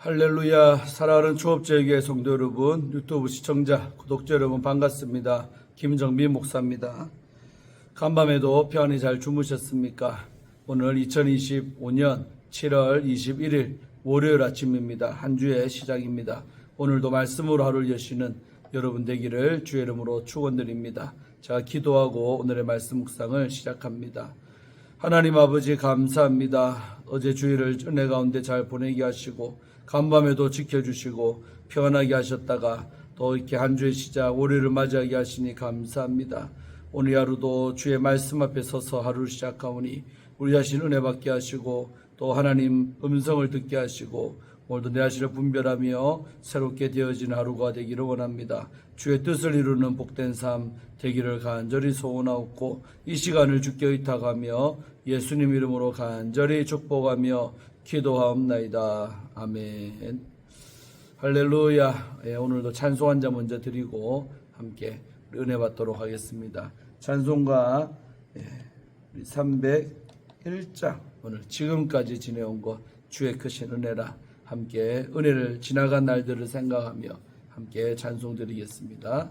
할렐루야. 사랑하는 초업제에게 성도 여러분, 유튜브 시청자, 구독자 여러분 반갑습니다. 김정민 목사입니다. 간밤에도 편히 잘 주무셨습니까? 오늘 2025년 7월 21일 월요일 아침입니다. 한 주의 시작입니다. 오늘도 말씀으로 하루를 여시는 여러분 되기를 주의 이름으로 축원드립니다. 제가 기도하고 오늘의 말씀 묵상을 시작합니다. 하나님 아버지 감사합니다. 어제 주일을 은혜 가운데 잘 보내게 하시고 간밤에도 지켜주시고 평안하게 하셨다가 또 이렇게 한 주의 시작 월요일을 맞이하게 하시니 감사합니다. 오늘 하루도 주의 말씀 앞에 서서 하루를 시작하오니 우리 자신 은혜 받게 하시고 또 하나님 음성을 듣게 하시고 오늘도 내 자신을 분별하며 새롭게 되어지는 하루가 되기를 원합니다. 주의 뜻을 이루는 복된 삶 되기를 간절히 소원하옵고 이 시간을 주께 의탁하며 예수님 이름으로 간절히 축복하며 기도하옵나이다. 아멘. 할렐루야. 오늘도 찬송 한 자 먼저 드리고 함께 은혜 받도록 하겠습니다. 찬송가 301장 오늘 지금까지 지내온 것 주의 크신 은혜라 함께 은혜를 지나간 날들을 생각하며 함께 찬송 드리겠습니다.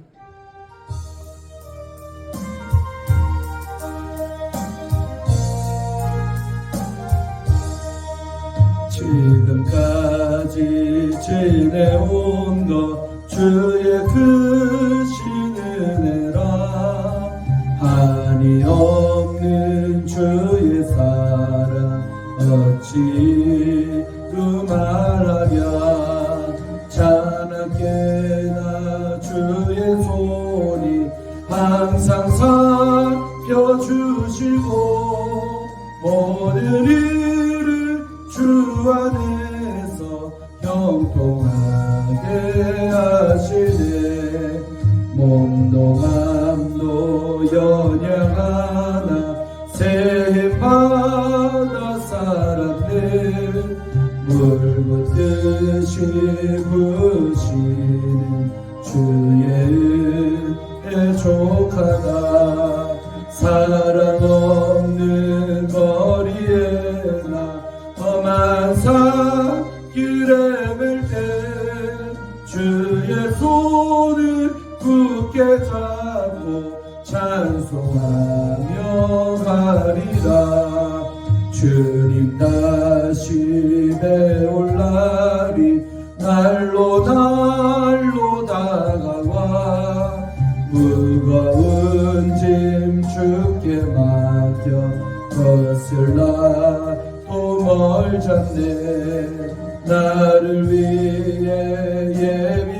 지금까지 지내온 것 주의 크신 은혜라 한이 없는 주의 사랑 어찌로 말하랴 자나깨나 주의 손이 항상 살펴주시고 모든 일을 주 안에서 형통하게 하시네 몽롱함도 연약하나 새 바다 사람들 물붓듯이 부시는 주의 은혜 족하다 사랑 없는 거리에 나 험한 산길에 맬 때 주의 손을 굳게 잡고 찬송하며 가리라 주님 다시 배올 날이 날로 다가와 무거운 짐 주께 맡겨 거슬러 또 멀잖네 나를 위해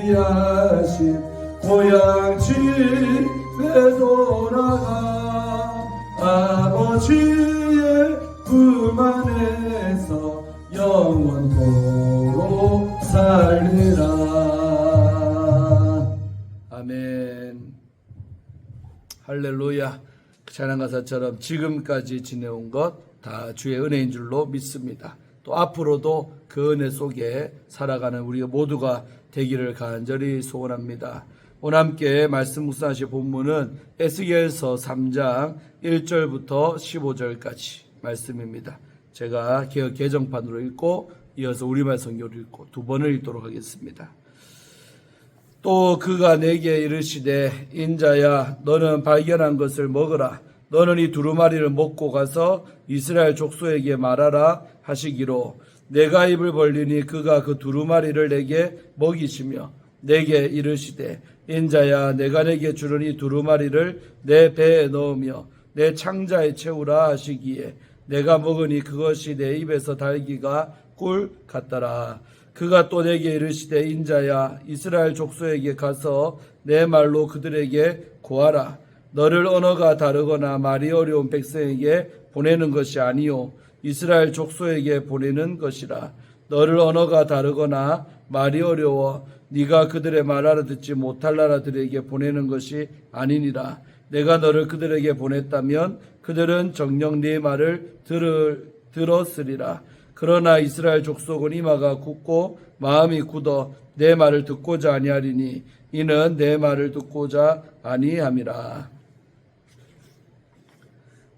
예비하신 고향 집에 돌아가 아버지의 품 안에서 영원토록 살리라. 아멘. 할렐루야. 찬양가사처럼 지금까지 지내온 것 다 주의 은혜인 줄로 믿습니다. 또 앞으로도 그 은혜 속에 살아가는 우리 모두가 되기를 간절히 소원합니다. 오늘 함께 말씀 묵상하실 본문은 에스겔서 3장 1절부터 15절까지 말씀입니다. 제가 개역 개정판으로 읽고 이어서 우리말 성경으로 읽고 두 번을 읽도록 하겠습니다. 또 그가 내게 이르시되 인자야 너는 발견한 것을 먹으라 너는 이 두루마리를 먹고 가서 이스라엘 족속에게 말하라 하시기로 내가 입을 벌리니 그가 그 두루마리를 내게 먹이시며 내게 이르시되 인자야 내가 내게 주는 이 두루마리를 내 배에 넣으며 내 창자에 채우라 하시기에 내가 먹으니 그것이 내 입에서 달기가 꿀 같더라. 그가 또 내게 이르시되 인자야 이스라엘 족속에게 가서 내 말로 그들에게 고하라. 너를 언어가 다르거나 말이 어려운 백성에게 보내는 것이 아니요 이스라엘 족속에게 보내는 것이라. 너를 언어가 다르거나 말이 어려워 네가 그들의 말 알아듣지 못할 나라들에게 보내는 것이 아니니라. 내가 너를 그들에게 보냈다면 그들은 정녕 네 말을 들었으리라. 그러나 이스라엘 족속은 이마가 굳고 마음이 굳어 내 말을 듣고자 아니하리니 이는 내 말을 듣고자 아니함이라.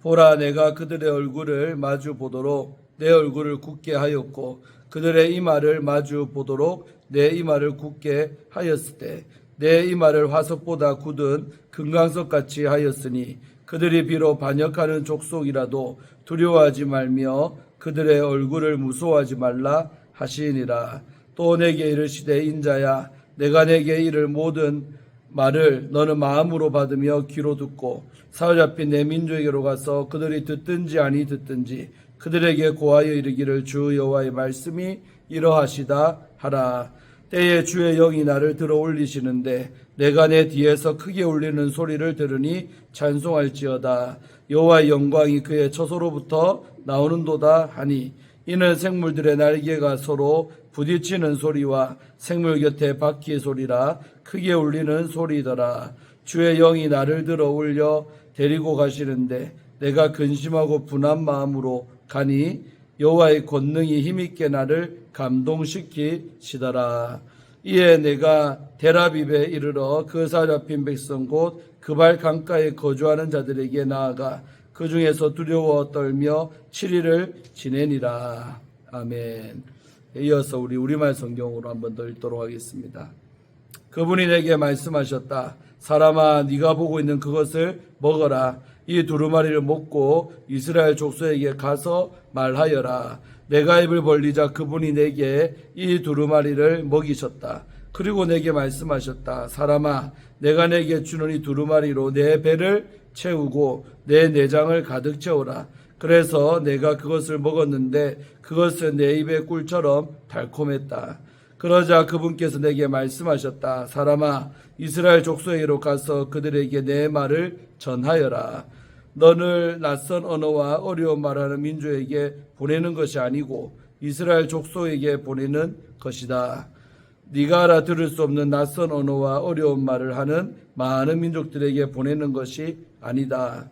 보라 내가 그들의 얼굴을 마주 보도록 내 얼굴을 굳게 하였고 그들의 이마를 마주 보도록 내 이마를 굳게 하였을 때 내 이마를 화석보다 굳은 금강석같이 하였으니 그들이 비록 반역하는 족속이라도 두려워하지 말며 그들의 얼굴을 무서워하지 말라 하시니라. 또 내게 이르시되 인자야 내가 내게 이를 모든 말을 너는 마음으로 받으며 귀로 듣고 사로잡힌 내 민족에게로 가서 그들이 듣든지 아니 듣든지 그들에게 고하여 이르기를 주 여호와의 말씀이 이러하시다 하라. 때에 주의 영이 나를 들어 올리시는데 내가 내 뒤에서 크게 울리는 소리를 들으니 찬송할지어다. 여호와의 영광이 그의 처소로부터 나오는도다 하니 이는 생물들의 날개가 서로 부딪히는 소리와 생물 곁에 바퀴의 소리라 크게 울리는 소리더라. 주의 영이 나를 들어 올려 데리고 가시는데 내가 근심하고 분한 마음으로 가니 여호와의 권능이 힘있게 나를 감동시키시더라. 이에 내가 데라빕에 이르러 그 사로잡힌 백성 곧 그발 강가에 거주하는 자들에게 나아가 그 중에서 두려워 떨며 7일을 지내니라. 아멘. 이어서 우리 우리말 성경으로 한번 더 읽도록 하겠습니다. 그분이 내게 말씀하셨다. 사람아 네가 보고 있는 그것을 먹어라. 이 두루마리를 먹고 이스라엘 족속에게 가서 말하여라. 내가 입을 벌리자 그분이 내게 이 두루마리를 먹이셨다. 그리고 내게 말씀하셨다. 사람아 내가 내게 주는 이 두루마리로 내 배를 채우고 내 내장을 가득 채우라. 그래서 내가 그것을 먹었는데 그것은 내 입의 꿀처럼 달콤했다. 그러자 그분께서 내게 말씀하셨다. 사람아 이스라엘 족속에게로 가서 그들에게 내 말을 전하여라. 너를 낯선 언어와 어려운 말하는 민족에게 보내는 것이 아니고 이스라엘 족속에게 보내는 것이다. 네가 알아들을 수 없는 낯선 언어와 어려운 말을 하는 많은 민족들에게 보내는 것이 아니다.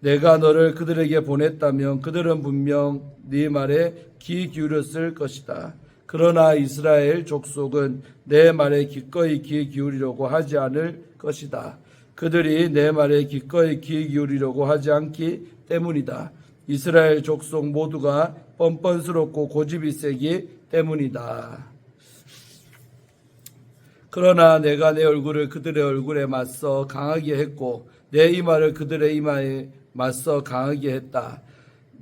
내가 너를 그들에게 보냈다면 그들은 분명 네 말에 귀 기울였을 것이다. 그러나 이스라엘 족속은 내 말에 기꺼이 귀 기울이려고 하지 않을 것이다. 그들이 내 말에 기꺼이 귀 기울이려고 하지 않기 때문이다. 이스라엘 족속 모두가 뻔뻔스럽고 고집이 세기 때문이다. 그러나 내가 내 얼굴을 그들의 얼굴에 맞서 강하게 했고 내 이마를 그들의 이마에 맞서 강하게 했다.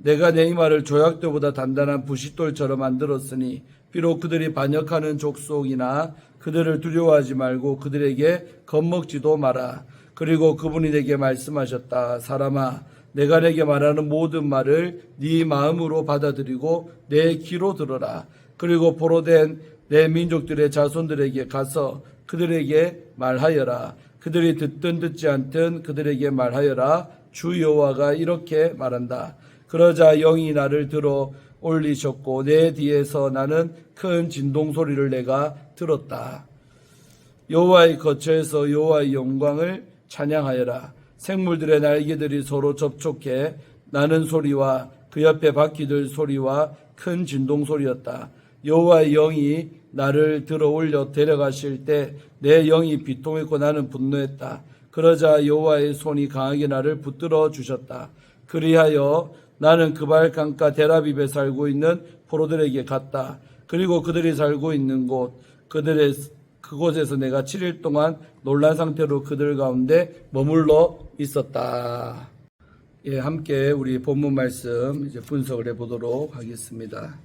내가 내 이마를 조약돌보다 단단한 부싯돌처럼 만들었으니 비록 그들이 반역하는 족속이나 그들을 두려워하지 말고 그들에게 겁먹지도 마라. 그리고 그분이 내게 말씀하셨다. 사람아 내가 내게 말하는 모든 말을 네 마음으로 받아들이고 내 귀로 들어라. 그리고 포로된 내 민족들의 자손들에게 가서 그들에게 말하여라. 그들이 듣든 듣지 않든 그들에게 말하여라. 주 여호와가 이렇게 말한다. 그러자 영이 나를 들어 올리셨고 내 뒤에서 나는 큰 진동 소리를 내가 들었다. 여호와의 거처에서 여호와의 영광을 찬양하여라. 생물들의 날개들이 서로 접촉해 나는 소리와 그 옆에 바퀴들 소리와 큰 진동 소리였다. 여호와의 영이 나를 들어 올려 데려가실 때 내 영이 비통했고 나는 분노했다. 그러자 여호와의 손이 강하게 나를 붙들어 주셨다. 그리하여 나는 그발 강가 데라빕에 살고 있는 포로들에게 갔다. 그리고 그들이 살고 있는 그곳에서 내가 7일 동안 놀란 상태로 그들 가운데 머물러 있었다. 예, 함께 우리 본문 말씀 이제 분석을 해보도록 하겠습니다.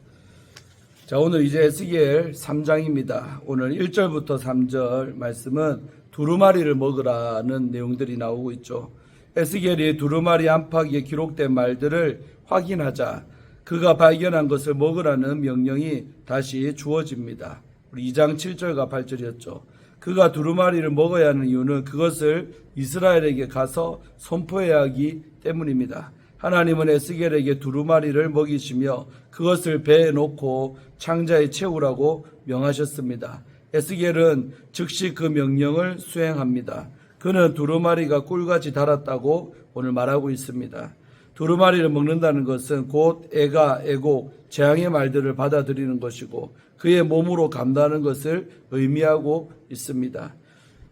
자, 오늘 이제 에스겔 3장입니다. 오늘 1절부터 3절 말씀은 두루마리를 먹으라는 내용들이 나오고 있죠. 에스겔이 두루마리 안팎에 기록된 말들을 확인하자 그가 발견한 것을 먹으라는 명령이 다시 주어집니다. 우리 2장 7절과 8절이었죠. 그가 두루마리를 먹어야 하는 이유는 그것을 이스라엘에게 가서 선포해야 하기 때문입니다. 하나님은 에스겔에게 두루마리를 먹이시며 그것을 배에 놓고 창자에 채우라고 명하셨습니다. 에스겔은 즉시 그 명령을 수행합니다. 그는 두루마리가 꿀같이 달았다고 오늘 말하고 있습니다. 두루마리를 먹는다는 것은 곧 애가 애곡, 재앙의 말들을 받아들이는 것이고 그의 몸으로 감당하는 것을 의미하고 있습니다.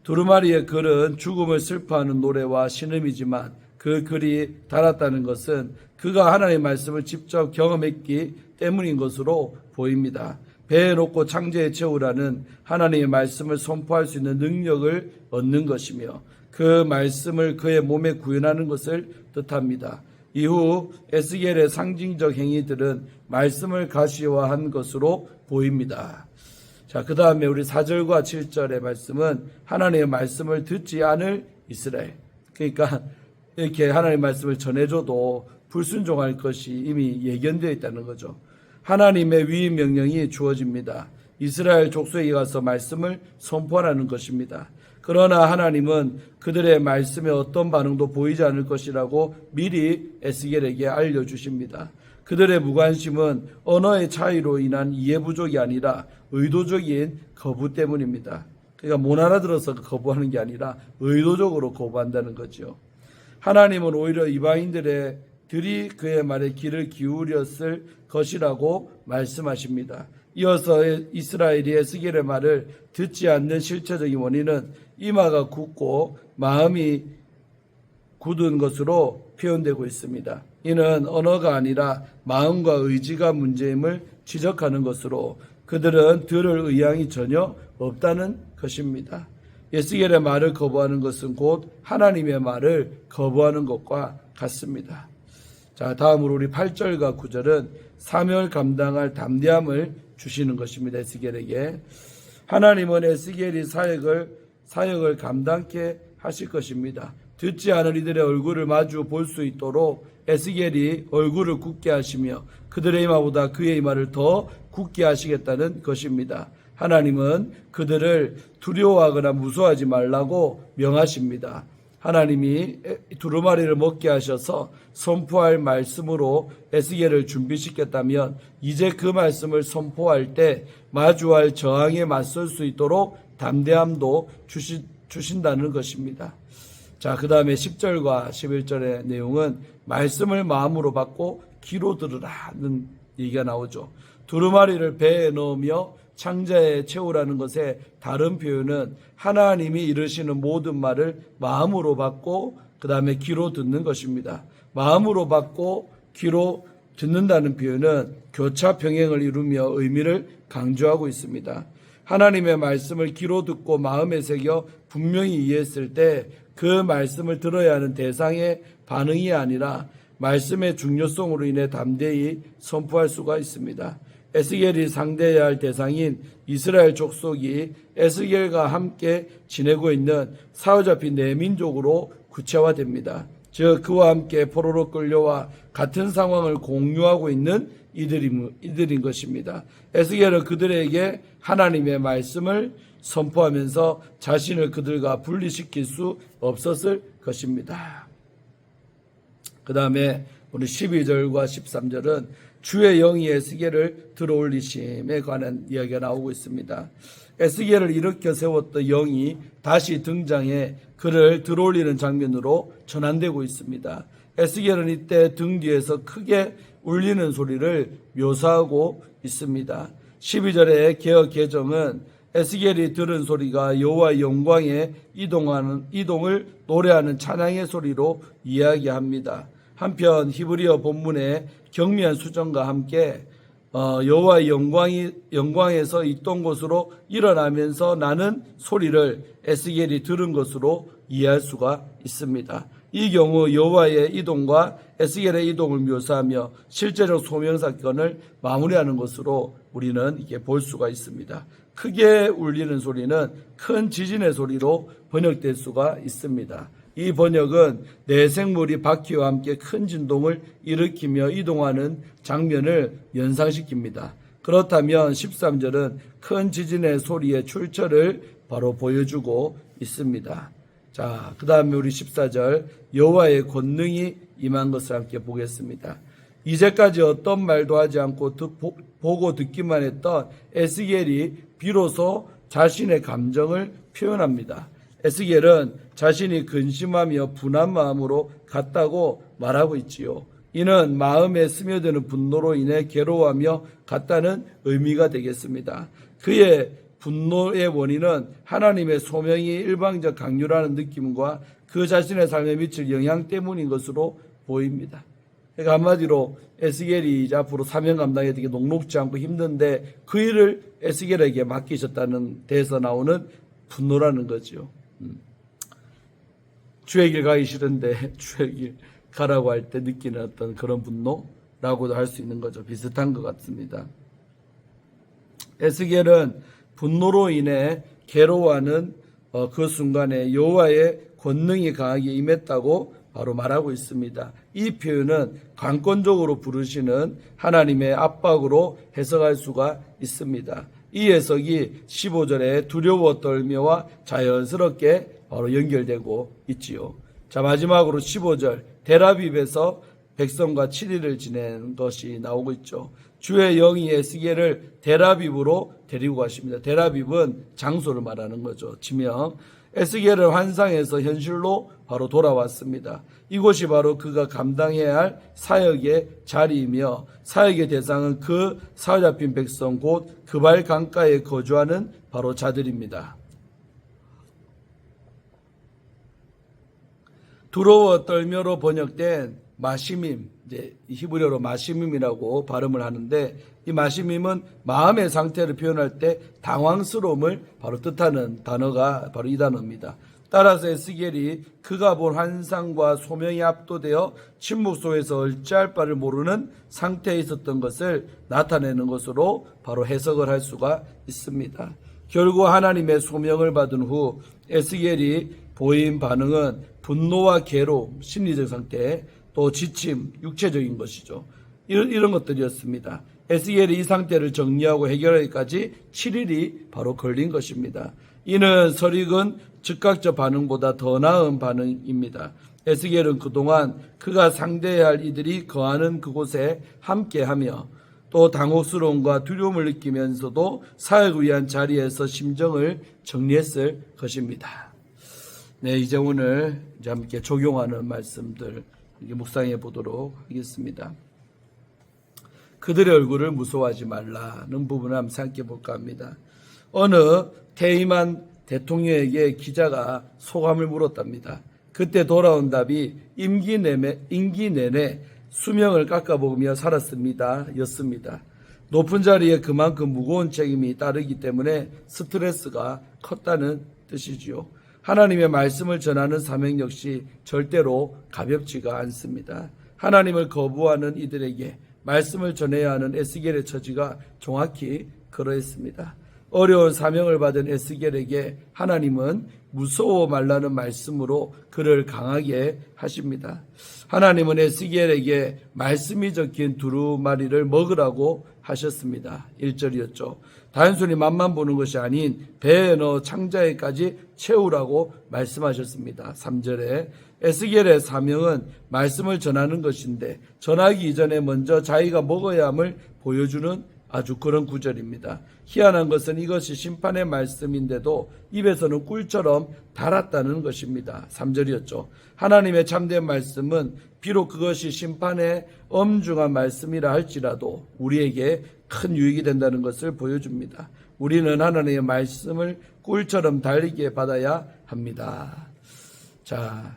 두루마리의 글은 죽음을 슬퍼하는 노래와 신음이지만 그 글이 달았다는 것은 그가 하나님의 말씀을 직접 경험했기 때문인 것으로 보입니다. 배에 놓고 창조에 채우라는 하나님의 말씀을 선포할 수 있는 능력을 얻는 것이며 그 말씀을 그의 몸에 구현하는 것을 뜻합니다. 이후 에스겔의 상징적 행위들은 말씀을 가시화한 것으로 보입니다. 자, 그 다음에 우리 4절과 7절의 말씀은 하나님의 말씀을 듣지 않을 이스라엘. 그러니까 이렇게 하나님의 말씀을 전해줘도 불순종할 것이 이미 예견되어 있다는 거죠. 하나님의 위임 명령이 주어집니다. 이스라엘 족속에 가서 말씀을 선포하라는 것입니다. 그러나 하나님은 그들의 말씀에 어떤 반응도 보이지 않을 것이라고 미리 에스겔에게 알려주십니다. 그들의 무관심은 언어의 차이로 인한 이해 부족이 아니라 의도적인 거부 때문입니다. 그러니까 못 알아들어서 거부하는 게 아니라 의도적으로 거부한다는 거죠. 하나님은 오히려 이방인들이 그의 말에 귀를 기울였을 것이라고 말씀하십니다. 이어서 이스라엘이 에스겔의 말을 듣지 않는 실체적인 원인은 이마가 굳고 마음이 굳은 것으로 표현되고 있습니다. 이는 언어가 아니라 마음과 의지가 문제임을 지적하는 것으로 그들은 들을 의향이 전혀 없다는 것입니다. 에스겔의 말을 거부하는 것은 곧 하나님의 말을 거부하는 것과 같습니다. 자, 다음으로 우리 8절과 9절은 사명을 감당할 담대함을 주시는 것입니다. 에스겔에게. 하나님은 에스겔이 사역을 감당케 하실 것입니다. 듣지 않을 이들의 얼굴을 마주 볼 수 있도록 에스겔이 얼굴을 굳게 하시며 그들의 이마보다 그의 이마를 더 굳게 하시겠다는 것입니다. 하나님은 그들을 두려워하거나 무서워하지 말라고 명하십니다. 하나님이 두루마리를 먹게 하셔서 선포할 말씀으로 에스겔을 준비시켰다면 이제 그 말씀을 선포할 때 마주할 저항에 맞설 수 있도록 담대함도 주신다는 것입니다. 자, 그 다음에 10절과 11절의 내용은 말씀을 마음으로 받고 귀로 들으라는 얘기가 나오죠. 두루마리를 배에 넣으며 창자에 채우라는 것의 다른 표현은 하나님이 이르시는 모든 말을 마음으로 받고 그 다음에 귀로 듣는 것입니다. 마음으로 받고 귀로 듣는다는 표현은 교차 병행을 이루며 의미를 강조하고 있습니다. 하나님의 말씀을 귀로 듣고 마음에 새겨 분명히 이해했을 때 그 말씀을 들어야 하는 대상의 반응이 아니라 말씀의 중요성으로 인해 담대히 선포할 수가 있습니다. 에스겔이 상대해야 할 대상인 이스라엘 족속이 에스겔과 함께 지내고 있는 사로잡힌 네 민족으로 구체화됩니다. 즉 그와 함께 포로로 끌려와 같은 상황을 공유하고 있는 이들인 것입니다. 에스겔은 그들에게 하나님의 말씀을 선포하면서 자신을 그들과 분리시킬 수 없었을 것입니다. 그 다음에 우리 12절과 13절은 주의 영이 에스겔을 들어올리심에 관한 이야기가 나오고 있습니다. 에스겔을 일으켜 세웠던 영이 다시 등장해 그를 들어올리는 장면으로 전환되고 있습니다. 에스겔은 이때 등 뒤에서 크게 울리는 소리를 묘사하고 있습니다. 12절의 개역 개정은 에스겔이 들은 소리가 여호와의 영광에 이동을 노래하는 찬양의 소리로 이야기합니다. 한편 히브리어 본문의 경미한 수정과 함께 여호와의 영광에서 있던 곳으로 일어나면서 나는 소리를 에스겔이 들은 것으로 이해할 수가 있습니다. 이 경우 여호와의 이동과 에스겔의 이동을 묘사하며 실제적 소명 사건을 마무리하는 것으로 우리는 이게 볼 수가 있습니다. 크게 울리는 소리는 큰 지진의 소리로 번역될 수가 있습니다. 이 번역은 내생물이 바퀴와 함께 큰 진동을 일으키며 이동하는 장면을 연상시킵니다. 그렇다면 13절은 큰 지진의 소리의 출처를 바로 보여주고 있습니다. 자, 그 다음에 우리 14절 여호와의 권능이 임한 것을 함께 보겠습니다. 이제까지 어떤 말도 하지 않고 보고 듣기만 했던 에스겔이 비로소 자신의 감정을 표현합니다. 에스겔은 자신이 근심하며 분한 마음으로 갔다고 말하고 있지요. 이는 마음에 스며드는 분노로 인해 괴로워하며 갔다는 의미가 되겠습니다. 그의 분노의 원인은 하나님의 소명이 일방적 강요라는 느낌과 그 자신의 삶에 미칠 영향 때문인 것으로 보입니다. 그러니까 한마디로 에스겔이 이제 앞으로 사명 감당에 되게 녹록지 않고 힘든데 그 일을 에스겔에게 맡기셨다는 데서 나오는 분노라는 거죠. 주의 길 가기 싫은데 주의 길 가라고 할 때 느끼는 어떤 그런 분노라고도 할 수 있는 거죠. 비슷한 것 같습니다. 에스겔은 분노로 인해 괴로워하는 그 순간에 여호와의 권능이 강하게 임했다고 바로 말하고 있습니다. 이 표현은 강권적으로 부르시는 하나님의 압박으로 해석할 수가 있습니다. 이 해석이 15절에 두려워 떨며와 자연스럽게 바로 연결되고 있지요. 자, 마지막으로 15절 데라빕에서 백성과 7일을 지낸 것이 나오고 있죠. 주의 영이 에스겔을 데라빕으로 데리고 가십니다. 데라빕은 장소를 말하는 거죠. 지명. 에스겔을 환상에서 현실로 바로 돌아왔습니다. 이곳이 바로 그가 감당해야 할 사역의 자리이며 사역의 대상은 그 사로잡힌 백성 곧 그발 강가에 거주하는 바로 자들입니다. 두려워 떨며로 번역된 마시밈, 이제 히브리어로 마시밈이라고 발음을 하는데 이 마시밈은 마음의 상태를 표현할 때 당황스러움을 바로 뜻하는 단어가 바로 이 단어입니다. 따라서 에스겔이 그가 본 환상과 소명에 압도되어 침묵 속에서 어찌할 바를 모르는 상태에 있었던 것을 나타내는 것으로 바로 해석을 할 수가 있습니다. 결국 하나님의 소명을 받은 후 에스겔이 보인 반응은 분노와 괴로움, 심리적 상태, 또 지침, 육체적인 것이죠. 이런 것들이었습니다. 에스겔이 이 상태를 정리하고 해결하기까지 7일이 바로 걸린 것입니다. 이는 설익은 즉각적 반응보다 더 나은 반응입니다. 에스겔은 그동안 그가 상대해야 할 이들이 거하는 그곳에 함께하며 또 당혹스러움과 두려움을 느끼면서도 사역을 위한 자리에서 심정을 정리했을 것입니다. 네, 이제 오늘 함께 적용하는 말씀들 묵상해 보도록 하겠습니다. 그들의 얼굴을 무서워하지 말라는 부분을 한번 생각해 볼까 합니다. 어느 퇴임한 대통령에게 기자가 소감을 물었답니다. 그때 돌아온 답이 임기 내내 수명을 깎아먹으며 살았습니다. 였습니다. 높은 자리에 그만큼 무거운 책임이 따르기 때문에 스트레스가 컸다는 뜻이지요. 하나님의 말씀을 전하는 사명 역시 절대로 가볍지가 않습니다. 하나님을 거부하는 이들에게 말씀을 전해야 하는 에스겔의 처지가 정확히 그러했습니다. 어려운 사명을 받은 에스겔에게 하나님은 무서워 말라는 말씀으로 그를 강하게 하십니다. 하나님은 에스겔에게 말씀이 적힌 두루마리를 먹으라고 하셨습니다. 1절이었죠. 단순히 맛만 보는 것이 아닌 배에 넣어 창자에까지 채우라고 말씀하셨습니다. 3절에 에스겔의 사명은 말씀을 전하는 것인데 전하기 이전에 먼저 자기가 먹어야 함을 보여주는 아주 그런 구절입니다. 희한한 것은 이것이 심판의 말씀인데도 입에서는 꿀처럼 달았다는 것입니다. 3절이었죠. 하나님의 참된 말씀은 비록 그것이 심판의 엄중한 말씀이라 할지라도 우리에게 큰 유익이 된다는 것을 보여줍니다. 우리는 하나님의 말씀을 꿀처럼 달리게 받아야 합니다. 자,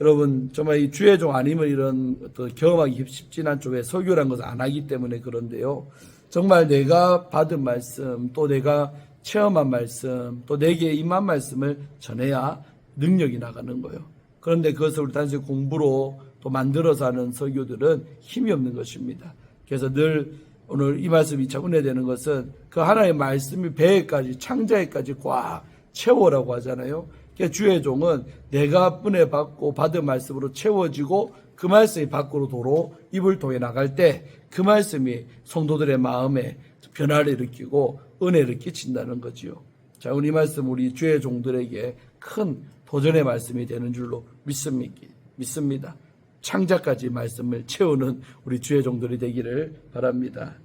여러분 정말 이 주의 종 아니면 이런 경험하기 쉽진 않죠. 왜 설교란 것을 안 하기 때문에 그런데요. 정말 내가 받은 말씀, 또 내가 체험한 말씀, 또 내게 임한 말씀을 전해야 능력이 나가는 거예요. 그런데 그것을 우리 단순히 공부로 또 만들어서 하는 설교들은 힘이 없는 것입니다. 그래서 늘 오늘 이 말씀이 참 은혜되는 것은 그 하나님의 말씀이 배에까지 창자에까지 꽉 채워라고 하잖아요. 그러니까 주의 종은 내가 은혜 받고 받은 말씀으로 채워지고 그 말씀이 밖으로 도로 입을 통해 나갈 때 그 말씀이 성도들의 마음에 변화를 일으키고 은혜를 끼친다는 거지요. 자, 오늘 이 말씀 우리 주의 종들에게 큰 도전의 말씀이 되는 줄로 믿습니다. 창자까지 말씀을 채우는 우리 주의 종들이 되기를 바랍니다.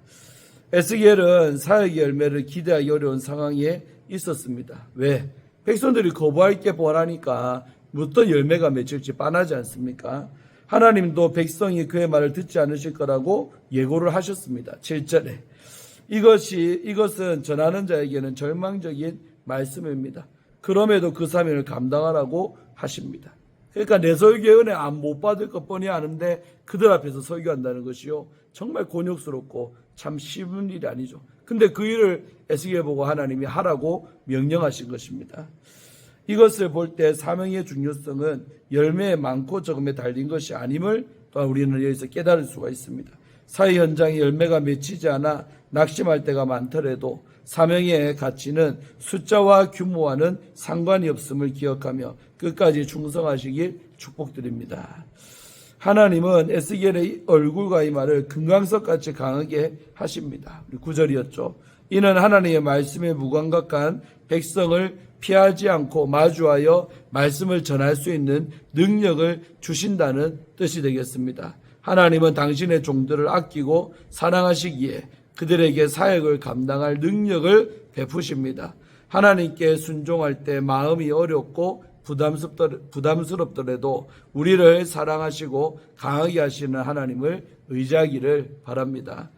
에스겔은 사역의 열매를 기대하기 어려운 상황에 있었습니다. 왜? 백성들이 거부할 게 뻔하니까 어떤 열매가 맺힐지 뻔하지 않습니까? 하나님도 백성이 그의 말을 듣지 않으실 거라고 예고를 하셨습니다. 7절에 이것은 전하는 자에게는 절망적인 말씀입니다. 그럼에도 그 사명을 감당하라고 하십니다. 그러니까 내 설교의 은혜 안 못 받을 것 뻔히 아는데 그들 앞에서 설교한다는 것이요, 정말 곤욕스럽고 참 쉬운 일이 아니죠. 근데 그 일을 에스겔 보고 하나님이 하라고 명령하신 것입니다. 이것을 볼 때 사명의 중요성은 열매의 많고 적음에 달린 것이 아님을 또한 우리는 여기서 깨달을 수가 있습니다. 사회 현장에 열매가 맺히지 않아 낙심할 때가 많더라도 사명의 가치는 숫자와 규모와는 상관이 없음을 기억하며 끝까지 충성하시길 축복드립니다. 하나님은 에스겔의 얼굴과 이마를 금강석같이 강하게 하십니다. 9절이었죠. 이는 하나님의 말씀에 무감각한 백성을 피하지 않고 마주하여 말씀을 전할 수 있는 능력을 주신다는 뜻이 되겠습니다. 하나님은 당신의 종들을 아끼고 사랑하시기에 그들에게 사역을 감당할 능력을 베푸십니다. 하나님께 순종할 때 마음이 어렵고 부담스럽더라도 우리를 사랑하시고 강하게 하시는 하나님을 의지하기를 바랍니다.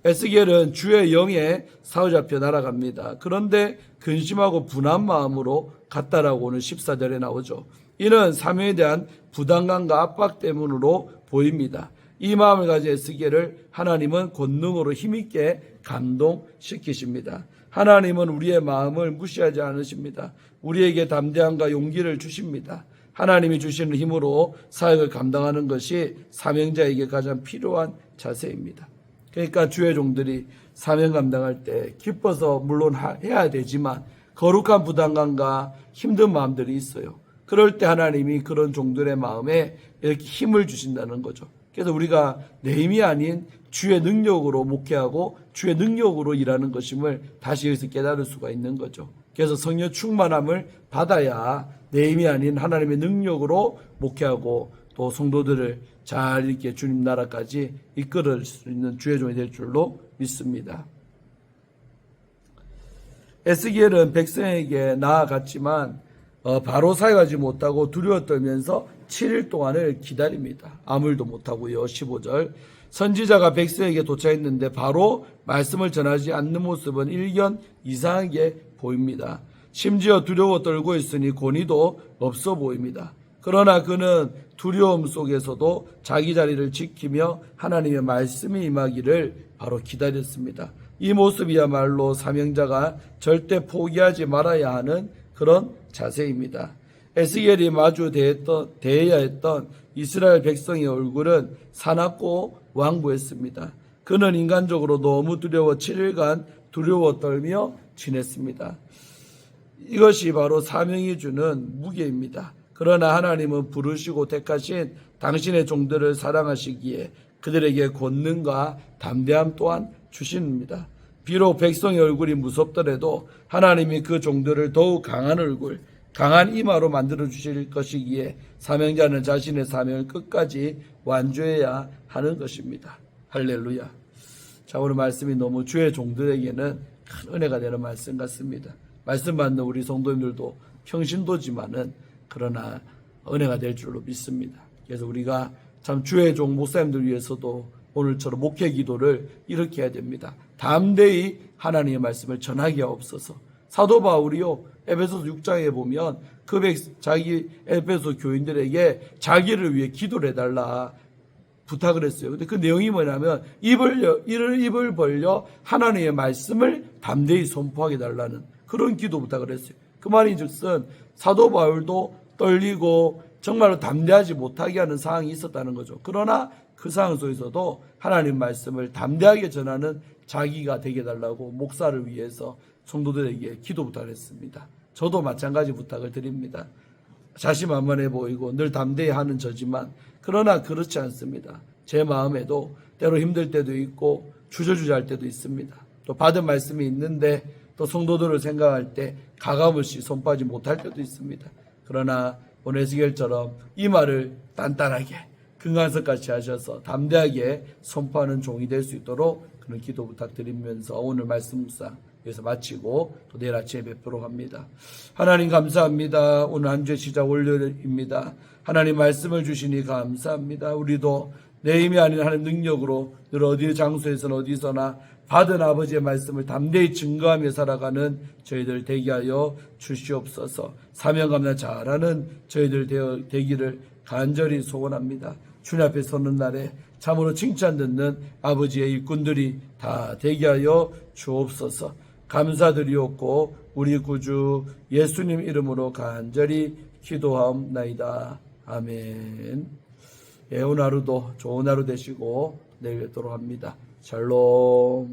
에스겔은 주의 영에 사로잡혀 날아갑니다. 그런데 근심하고 분한 마음으로 갔다라고 오늘 14절에 나오죠. 이는 사명에 대한 부담감과 압박 때문으로 보입니다. 이 마음을 가진 에스겔을 하나님은 권능으로 힘있게 감동시키십니다. 하나님은 우리의 마음을 무시하지 않으십니다. 우리에게 담대함과 용기를 주십니다. 하나님이 주시는 힘으로 사역을 감당하는 것이 사명자에게 가장 필요한 자세입니다. 그러니까 주의 종들이 사명 감당할 때 기뻐서 물론 해야 되지만 거룩한 부담감과 힘든 마음들이 있어요. 그럴 때 하나님이 그런 종들의 마음에 이렇게 힘을 주신다는 거죠. 그래서 우리가 내 힘이 아닌 주의 능력으로 목회하고 주의 능력으로 일하는 것임을 다시 여기서 깨달을 수가 있는 거죠. 그래서 성령 충만함을 받아야 내 힘이 아닌 하나님의 능력으로 목회하고 또 성도들을 잘 이렇게 주님 나라까지 이끌을 수 있는 주의 종이 될 줄로 믿습니다. 에스겔은 백성에게 나아갔지만 바로 사역하지 못하고 두려워 떨면서 7일 동안을 기다립니다. 아무 일도 못하고요. 15절 선지자가 백성에게 도착했는데 바로 말씀을 전하지 않는 모습은 일견 이상하게 보입니다. 심지어 두려워 떨고 있으니 권위도 없어 보입니다. 그러나 그는 두려움 속에서도 자기 자리를 지키며 하나님의 말씀이 임하기를 바로 기다렸습니다. 이 모습이야말로 사명자가 절대 포기하지 말아야 하는 그런 자세입니다. 에스겔이 마주 대해야 했던 이스라엘 백성의 얼굴은 사납고 완고했습니다. 그는 인간적으로 너무 두려워 7일간 두려워 떨며 지냈습니다. 이것이 바로 사명이 주는 무게입니다. 그러나 하나님은 부르시고 택하신 당신의 종들을 사랑하시기에 그들에게 권능과 담대함 또한 주십니다. 비록 백성의 얼굴이 무섭더라도 하나님이 그 종들을 더욱 강한 얼굴, 강한 이마로 만들어 주실 것이기에 사명자는 자신의 사명을 끝까지 완주해야 하는 것입니다. 할렐루야. 자, 오늘 말씀이 너무 주의 종들에게는 큰 은혜가 되는 말씀 같습니다. 말씀 받는 우리 성도님들도 평신도지만은 그러나 은혜가 될 줄로 믿습니다. 그래서 우리가 참 주의 종 목사님들 위해서도 오늘처럼 목회 기도를 이렇게 해야 됩니다. 담대히 하나님의 말씀을 전하게 하옵소서. 사도 바울이요 에베소서 6장에 보면 자기 에베소 교인들에게 자기를 위해 기도를 해달라 부탁을 했어요. 근데 그 내용이 뭐냐면 입을 벌려 하나님의 말씀을 담대히 선포하게 달라는 그런 기도 부탁을 했어요. 그 말인즉슨 사도 바울도 떨리고 정말로 담대하지 못하게 하는 상황이 있었다는 거죠. 그러나 그 상황 속에서도 하나님 말씀을 담대하게 전하는 자기가 되게 해달라고 목사를 위해서 성도들에게 기도 부탁을 했습니다. 저도 마찬가지 부탁을 드립니다. 자신만만해 보이고 늘 담대히 하는 저지만 그러나 그렇지 않습니다. 제 마음에도 때로 힘들 때도 있고 주저주저할 때도 있습니다. 또 받은 말씀이 있는데 또 성도들을 생각할 때 가감없이 손빠지 못할 때도 있습니다. 그러나 오늘 에스겔처럼 이 말을 단단하게 금강석같이 하셔서 담대하게 선포하는 종이 될 수 있도록 그런 기도 부탁드리면서 오늘 말씀 묵상 여기서 마치고 또 내일 아침에 뵙도록 합니다. 하나님 감사합니다. 오늘 한 주의 시작 월요일입니다. 하나님 말씀을 주시니 감사합니다. 우리도 내 힘이 아닌 하나님 능력으로 늘 어디 장소에서는 어디서나 받은 아버지의 말씀을 담대히 증거하며 살아가는 저희들 되게 하여 주시옵소서. 사명감나 잘하는 저희들 되기를 간절히 소원합니다. 주님 앞에 서는 날에 참으로 칭찬 듣는 아버지의 일꾼들이 다 되게 하여 주옵소서. 감사드리옵고 우리 구주 예수님 이름으로 간절히 기도하옵나이다. 아멘. 오늘 하루도 좋은 하루 되시고 내일 뵙도록 합니다. 샬롬.